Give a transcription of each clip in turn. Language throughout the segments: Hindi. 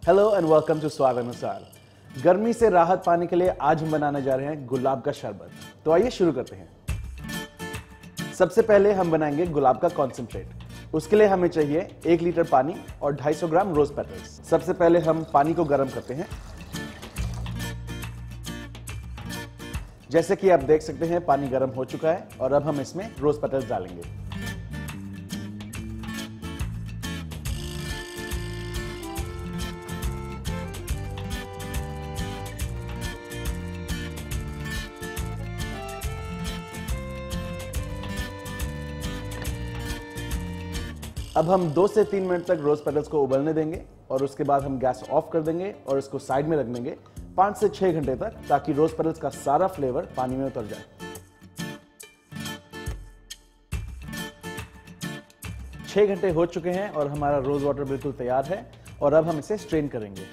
हेलो एंड वेलकम टू स्वाद अनुसार। गर्मी से राहत पाने के लिए आज हम बनाने जा रहे हैं गुलाब का शरबत। तो आइए शुरू करते हैं। सबसे पहले हम बनाएंगे गुलाब का कॉन्सेंट्रेट। उसके लिए हमें चाहिए 1 लीटर पानी और 250 ग्राम रोज पेटल्स। सबसे पहले हम पानी को गर्म करते हैं। जैसे कि आप देख सकते हैं पानी गर्म हो चुका है और अब हम इसमें रोज पेटल्स डालेंगे। अब हम 2 से 3 मिनट तक रोज पेटल्स को उबलने देंगे और उसके बाद हम गैस ऑफ कर देंगे और इसको साइड में रख देंगे 5 से 6 घंटे तक, ताकि रोज पेटल्स का सारा फ्लेवर पानी में उतर जाए। 6 घंटे हो चुके हैं और हमारा रोज वाटर बिल्कुल तैयार है और अब हम इसे स्ट्रेन करेंगे।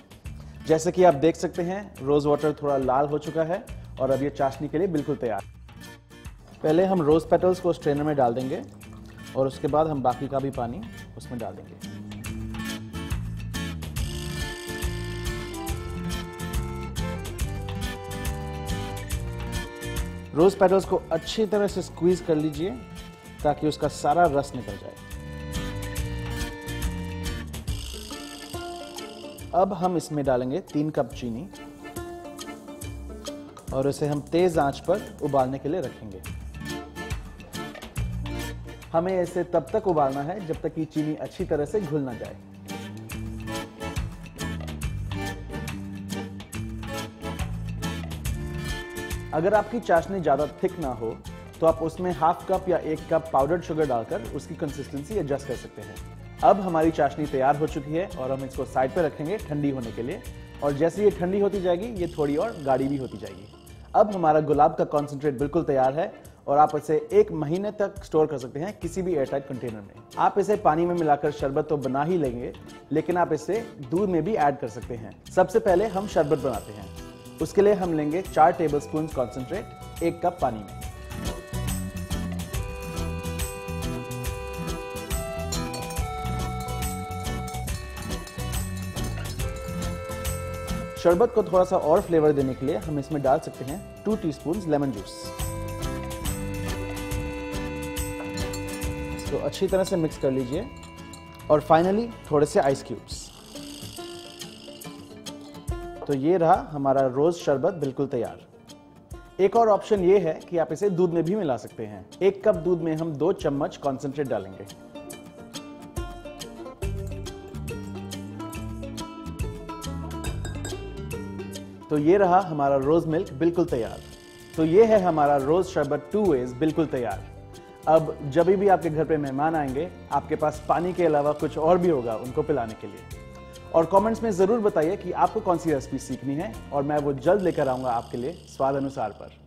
जैसे कि आप देख सकते हैं रोज वाटर थोड़ा लाल हो चुका है और अब ये चाशनी के लिए बिल्कुल तैयार। पहले हम रोज पेटल्स को स्ट्रेनर में डाल देंगे और उसके बाद हम बाकी का भी पानी उसमें डाल देंगे। रोज पेटल्स को अच्छी तरह से स्क्वीज कर लीजिए ताकि उसका सारा रस निकल जाए। अब हम इसमें डालेंगे 3 कप चीनी और इसे हम तेज आंच पर उबालने के लिए रखेंगे। हमें इसे तब तक उबालना है जब तक कि चीनी अच्छी तरह से घुल ना जाए। अगर आपकी चाशनी ज्यादा थिक ना हो तो आप उसमें ½ कप या 1 कप पाउडर्ड शुगर डालकर उसकी कंसिस्टेंसी एडजस्ट कर सकते हैं। अब हमारी चाशनी तैयार हो चुकी है और हम इसको साइड पर रखेंगे ठंडी होने के लिए, और जैसे ये ठंडी होती जाएगी ये थोड़ी और गाढ़ी भी होती जाएगी। अब हमारा गुलाब का कॉन्सेंट्रेट बिल्कुल तैयार है और आप इसे 1 महीने तक स्टोर कर सकते हैं किसी भी एयरटाइट कंटेनर में। आप इसे पानी में मिलाकर शरबत तो बना ही लेंगे, लेकिन आप इसे दूध में भी ऐड कर सकते हैं। सबसे पहले हम शरबत बनाते हैं। उसके लिए हम लेंगे 4 टेबलस्पून कॉन्सेंट्रेट 1 कप पानी में। शरबत को थोड़ा सा और फ्लेवर देने के लिए हम इसमें डाल सकते हैं 2 टीस्पून लेमन जूस। तो अच्छी तरह से मिक्स कर लीजिए और फाइनली थोड़े से आइस क्यूब्स। तो ये रहा हमारा रोज शरबत बिल्कुल तैयार। एक और ऑप्शन ये है कि आप इसे दूध में भी मिला सकते हैं। 1 कप दूध में हम 2 चम्मच कॉन्सेंट्रेट डालेंगे। तो ये रहा हमारा रोज मिल्क बिल्कुल तैयार। तो ये है हमारा रोज शरबत 2 वेज बिल्कुल तैयार। अब जब भी आपके घर पे मेहमान आएंगे, आपके पास पानी के अलावा कुछ और भी होगा उनको पिलाने के लिए। और कमेंट्स में जरूर बताइए कि आपको कौन सी रेसिपी सीखनी है और मैं वो जल्द लेकर आऊंगा आपके लिए स्वाद अनुसार पर।